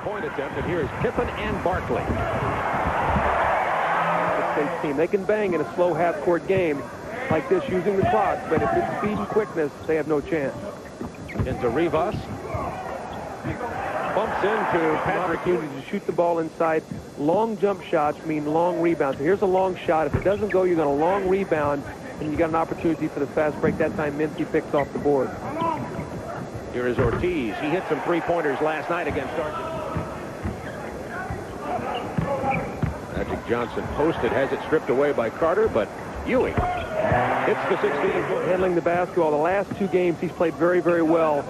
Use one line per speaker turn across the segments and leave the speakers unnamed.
three-point attempt, and here's Pippen and Barkley.
State's team. They can bang in a slow half-court game like this using the clock, but if it's speed and quickness, they have no chance.
Into Rivas. Bumps into Patrick.
Opportunity to shoot the ball inside. Long jump shots mean long rebounds. So here's a long shot. If it doesn't go, you got a long rebound, and you got an opportunity for the fast break. That time, Mincy picks off the board.
Here is Ortiz. He hit some three-pointers last night against Argentina. Magic Johnson posted, has it stripped away by Carter, but Ewing hits the 16-foot.
Handling the basketball. The last two games, he's played very, very well.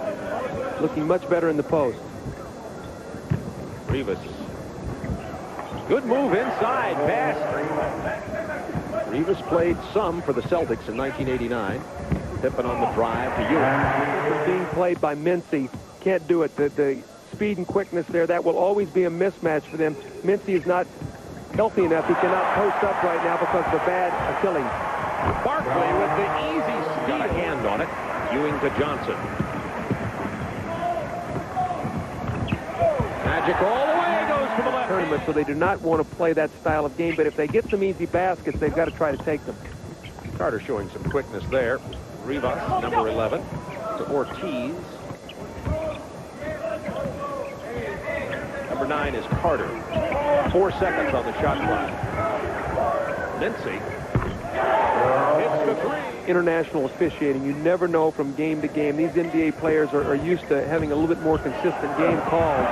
Looking much better in the post.
Rivas. Good move inside. Pass. Rivas played some for the Celtics in 1989. Pippen on the drive to Ewing.
Being played by Mincy. Can't do it. The speed and quickness there, that will always be a mismatch for them. Mincy is not healthy enough. He cannot post up right now because of a bad Achilles.
Barkley with the easy speed. Got a hand on it. Ewing to Johnson. Magic all the way goes to the left.
Tournament, so they do not want to play that style of game, but if they get some easy baskets, they've got to try to take them.
Carter showing some quickness there. Rivas, number 11, to Ortiz. Number 9 is Carter. 4 seconds on the shot clock. Mincy hits the three.
International officiating, you never know from game to game. These NBA players are used to having a little bit more consistent game calls.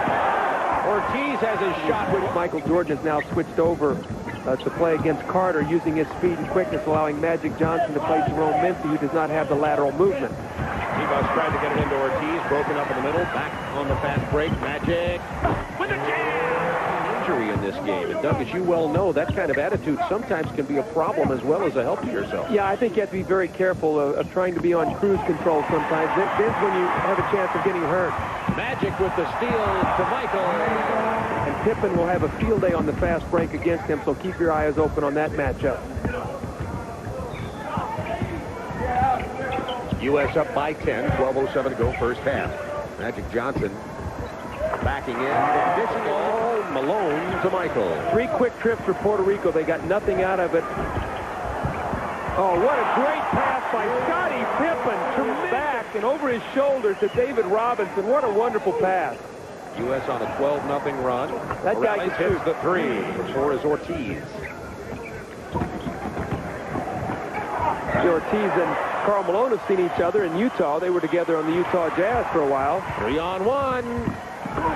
Ortiz has his shot.
Which Michael Jordan has now switched over to play against Carter, using his speed and quickness, allowing Magic Johnson to play Jerome Mincy, who does not have the lateral movement.
Rivas tried to get it into Ortiz, broken up in the middle, back on the fast break. Magic with the jam! Injury in this game. And Doug, as you well know, that kind of attitude sometimes can be a problem as well as a help to yourself.
Yeah, I think you have to be very careful of trying to be on cruise control sometimes. This when you have a chance of getting hurt.
Magic with the steal to Michael.
And Pippen will have a field day on the fast break against him, so keep your eyes open on that matchup.
U.S. up by 10, 12:07 to go first half. Magic Johnson backing in, dishing all Malone to Michael.
3 quick trips for Puerto Rico. They got nothing out of it. Oh, what a great pass by Scottie Pippen. Back and over his shoulder to David Robinson. What a wonderful pass.
U.S. on a 12-0 run.
That guy
Morales hits the three. So is Ortiz.
Ortiz and Karl Malone have seen each other in Utah. They were together on the Utah Jazz for a while.
3-on-1.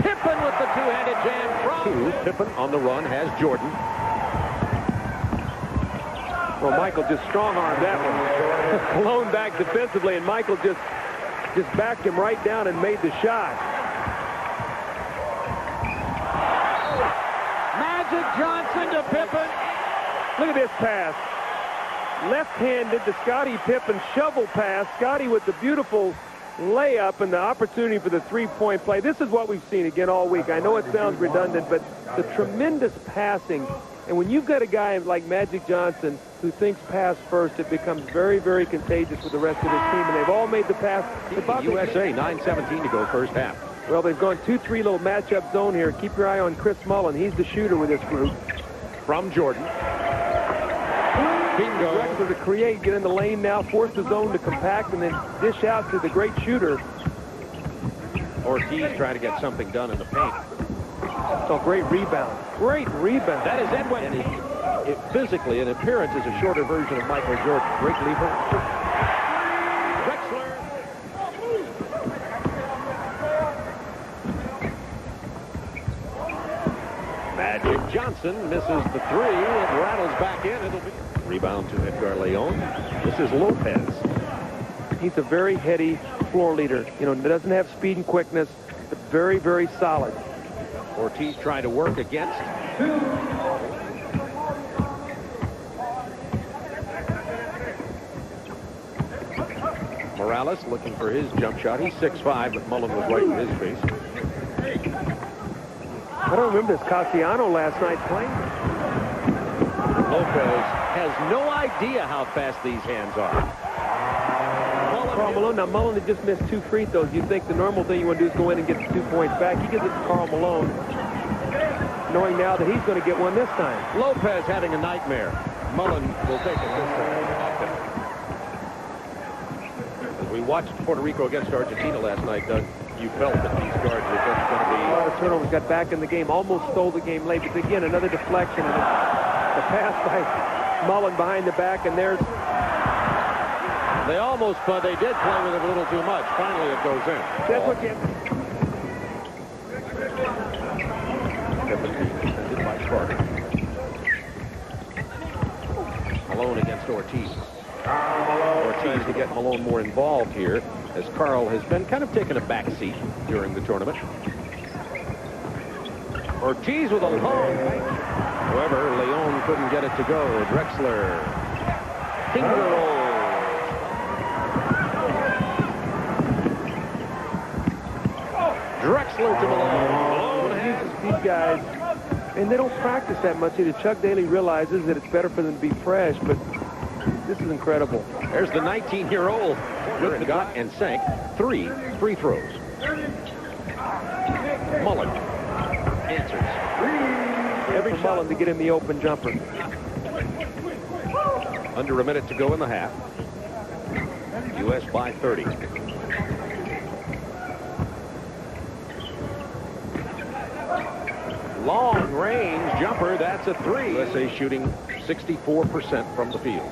Pippen with the two-handed jam from 2. Pippen on the run has Jordan.
Well, Michael just strong-armed that one. Malone back defensively, and Michael just backed him right down and made the shot.
Magic Johnson to Pippen.
Look at this pass. Left-handed to Scottie Pippen, shovel pass. Scottie with the beautiful layup and the opportunity for the three-point play. This is what we've seen again all week. I know it sounds redundant, but the tremendous passing. And when you've got a guy like Magic Johnson who thinks pass first, it becomes very, very contagious with the rest of his team. And they've all made the pass.
USA, 9:17 to go first half.
Well, they've gone 2-3 little matchup zone here. Keep your eye on Chris Mullin. He's the shooter with this group.
From Jordan. Bingo.
Drexler to create, get in the lane now, force the zone to compact, and then dish out to the great shooter.
Ortiz trying to get something done in the paint.
So great rebound. Great rebound.
That is Edwin. And physically, in appearance, is a shorter version of Michael Jordan. Great leaper. Drexler. Magic Johnson misses the three. It rattles back in. It'll be rebound to Edgar Leon. This is Lopez.
He's a very heady floor leader. You know, doesn't have speed and quickness, but very, very solid.
Ortiz trying to work against. Morales looking for his jump shot. He's 6'5", but Mullen was right in his face.
I don't remember this Cassiano last night playing.
Lopez has no idea how fast these hands are.
Karl Malone. Now, Mullen had just missed 2 free throws. You'd think the normal thing you want to do is go in and get the 2 points back. He gives it to Karl Malone. knowing now that he's going to get one this time.
Lopez having a nightmare. Mullen will take it this time. As we watched Puerto Rico against Argentina last night, Doug, you felt that these guards were just going to be...
A lot of turnovers, got back in the game, almost stole the game late, but again, another deflection, and the pass by Mullen behind the back, and there's...
They did play with it a little too much. Finally, it goes in.
That's what you...
Defended by Carter. Malone against Ortiz. Ortiz to get Malone more involved here, as Carl has been kind of taking a back seat during the tournament. Ortiz with a long range. However, Leon couldn't get it to go. Drexler. Finger roll. Drexler to Malone.
These guys, and they don't practice that much either. Chuck Daly realizes that it's better for them to be fresh, but this is incredible.
There's the 19-year-old with the got and sank 3 free throws. Mullen answers.
Every Mullen to get in the open jumper.
Under a minute to go in the half. U.S. by 30. Long range jumper. That's a 3. USA shooting 64% from the field.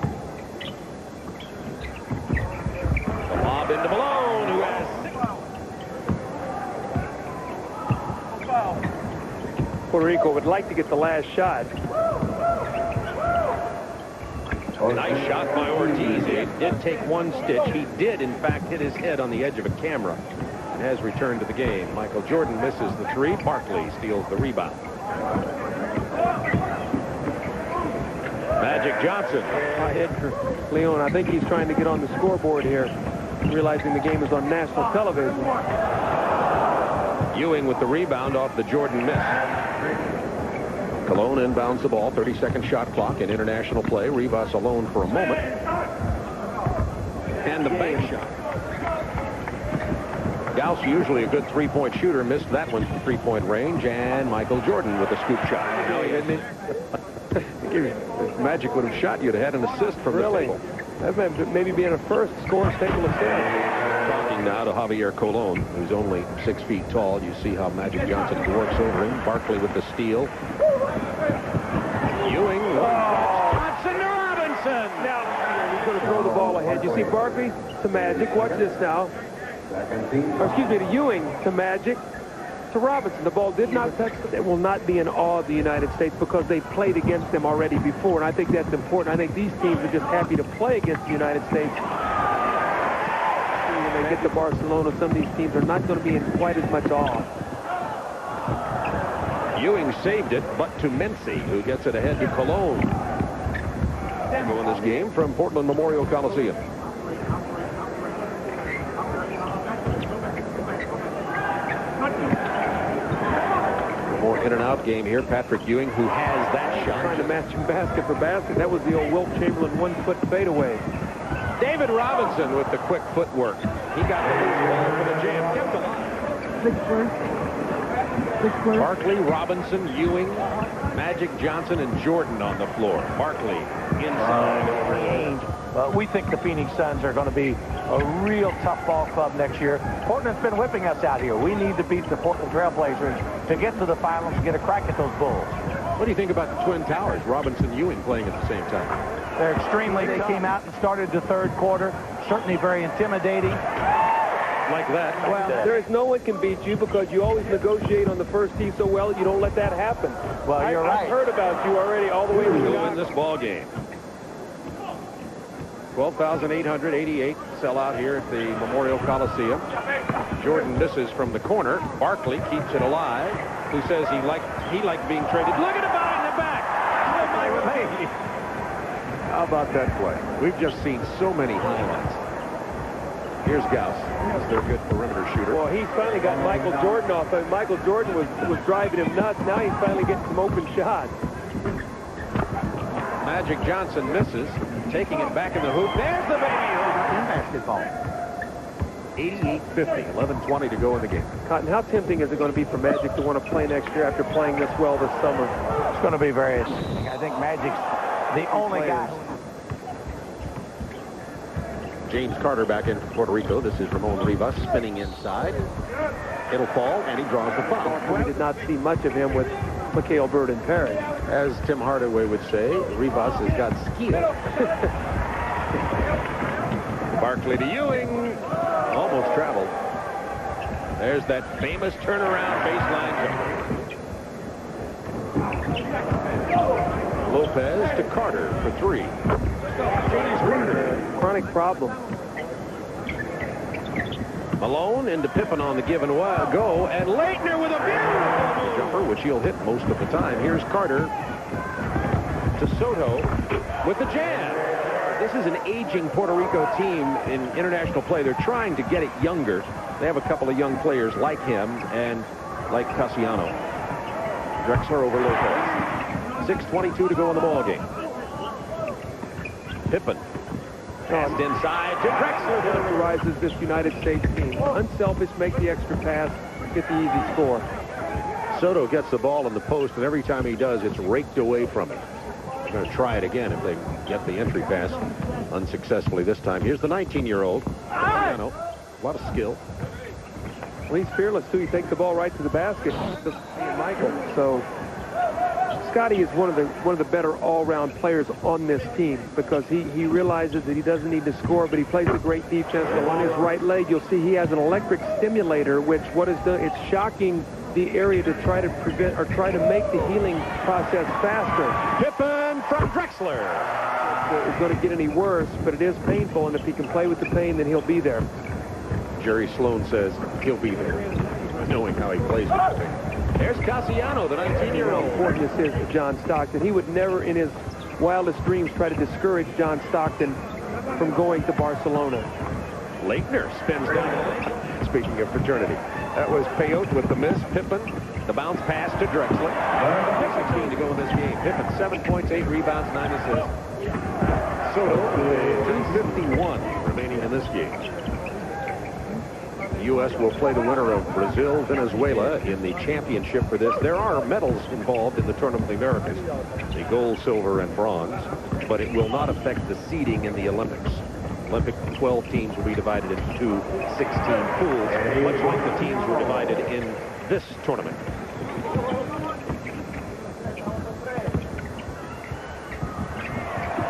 The lob into Malone, who has 6.
Puerto Rico would like to get the last shot.
Nice shot by Ortiz. He did take one stitch. He did, in fact, hit his head on the edge of a camera and has returned to the game. Michael Jordan misses the 3. Barkley steals the rebound. Magic Johnson.
Hit for Leon. I think he's trying to get on the scoreboard here, realizing the game is on national television.
Ewing with the rebound off the Jordan miss. Colon inbounds the ball. 30-second shot clock in international play. Rivas alone for a moment. And the bank shot. Gauss, usually a good three-point shooter, missed that one from three-point range. And Michael Jordan with a scoop shot. Now he had if Magic would have shot, you'd have had an assist from the table.
That might maybe being a first scoring stable assist.
Talking now to Javier Colon, who's only 6 feet tall. You see how Magic Johnson works over him. Barkley with the steal. Ewing. Johnson to Robinson.
Now he's going to throw the ball ahead. You see Barkley to Magic. Watch this now. Or excuse me, to Ewing to Magic to Robinson. The ball did not touch, but it will not be in awe of the United States because they played against them already before, and I think that's important. I think these teams are just happy to play against the United States. When they get to Barcelona, some of these teams are not going to be in quite as much awe.
Ewing saved it, but to Mency, who gets it ahead to Colon. Go in this game from Portland Memorial Coliseum. More in and out game here. Patrick Ewing, who has that shot.
Trying to match him basket for basket. That was the old Wilt Chamberlain 1-foot fadeaway.
David Robinson with the quick footwork. He got the loose ball for the jam. Kept alive. Barkley, Robinson, Ewing, Magic Johnson, and Jordan on the floor. Barkley inside.
Range. We think the Phoenix Suns are going to be a real tough ball club next year. Portland's been whipping us out here. We need to beat the Portland Trailblazers to get to the finals and get a crack at those Bulls.
What do you think about the Twin Towers? Robinson, Ewing playing at the same time.
They're extremely. They came out and started the third quarter. Certainly very intimidating.
Like that.
Well, there is no one can beat you because you always negotiate on the first tee so well you don't let that happen.
Well, you're right.
I've heard about you already all the way to
Who win this ball game? 12,888 sellout here at the Memorial Coliseum. Jordan misses from the corner. Barkley keeps it alive. Who says he liked being traded? Look at him behind the back. How about that play? We've just seen so many highlights. Here's Gauss. He's their good perimeter shooter.
Well, he's finally got Michael Jordan off. Michael Jordan was driving him nuts. Now he's finally getting some open shots.
Magic Johnson misses. Taking it back in the hoop. There's the baby hoop.
In basketball.
88-50. 11:20 to go in the game.
Cotton, how tempting is it going to be for Magic to want to play next year after playing this well this summer?
It's going to be very interesting. I think Magic's the only guy.
James Carter back in for Puerto Rico. This is Ramon Rivas spinning inside. It'll fall, and he draws the foul.
We did not see much of him with Mikhail Bird and Perry.
As Tim Hardaway would say, Rivas has got skill. Barkley to Ewing. Almost traveled. There's that famous turnaround baseline jumper. Lopez to Carter for three. James Carter.
Chronic problem.
Malone into Pippen on the give and go, and Leitner with a beautiful jumper, which he'll hit most of the time. Here's Carter to Soto with the jam. This is an aging Puerto Rico team in international play. They're trying to get it younger. They have a couple of young players like him and like Cassiano. Drexler over Lopez. 6:22 to go in the ball game. Pippen. Passed inside to Drexler.
Characterizes this United States team. Unselfish, make the extra pass, get the easy score.
Soto gets the ball in the post, and every time he does, it's raked away from him. They're going to try it again if they get the entry pass unsuccessfully this time. Here's the 19-year-old. A lot of skill.
Well, he's fearless, too. He takes the ball right to the basket. Michael. So Scotty is one of the better all-round players on this team because he realizes that he doesn't need to score, but he plays a great defense. So on his right leg, you'll see he has an electric stimulator, which what is done, it's shocking the area to try to prevent or try to make the healing process faster.
Pippen from Drexler.
It's going to get any worse, but it is painful, and if he can play with the pain, then he'll be there.
Jerry Sloan says he'll be there, knowing how he plays with the pain. There's Cassiano, the 19-year-old.
How important this is to John Stockton. He would never in his wildest dreams try to discourage John Stockton from going to Barcelona.
Leitner spins down. Speaking of fraternity, that was Peyote with the miss. Pippen, the bounce pass to Drexler. 16 to go in this game. Pippen, 7 points, 8 rebounds, 9 assists. Soto, 2:51 remaining in this game. The U.S. will play the winner of Brazil-Venezuela in the championship for this. There are medals involved in the Tournament of the Americas, the gold, silver, and bronze, but it will not affect the seeding in the Olympics. Olympic 12 teams will be divided into 2 16 pools, much like the teams were divided in this tournament.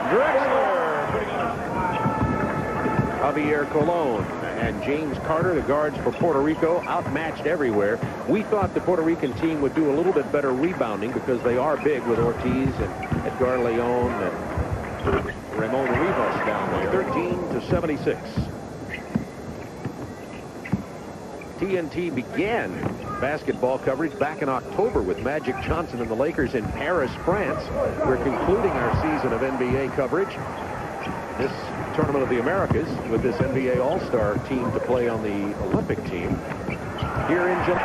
Drexler putting on Javier Colon and James Carter, the guards for Puerto Rico, outmatched everywhere. We thought the Puerto Rican team would do a little bit better rebounding because they are big with Ortiz and Edgar Leon and Ramon Rivas down there. 13-76. TNT began basketball coverage back in October with Magic Johnson and the Lakers in Paris, France. We're concluding our season of NBA coverage. This Tournament of the Americas with this NBA All-Star team to play on the Olympic team here in July.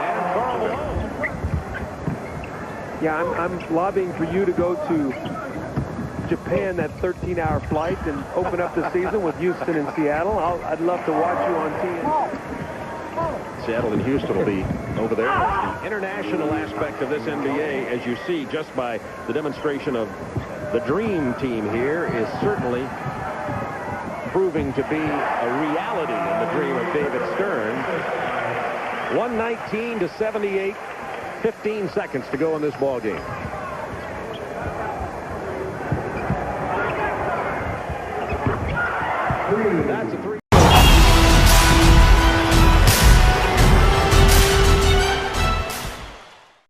And Karl Malone.
Yeah, I'm lobbying for you to go to Japan, that 13-hour flight, and open up the season with Houston and Seattle. I'd love to watch you on TNT.
Seattle and Houston will be over there. The international aspect of this NBA, as you see just by the demonstration of the Dream Team here, is certainly proving to be a reality in the dream of David Stern. 119-78, 15 seconds to go in this ball game. That's a 3.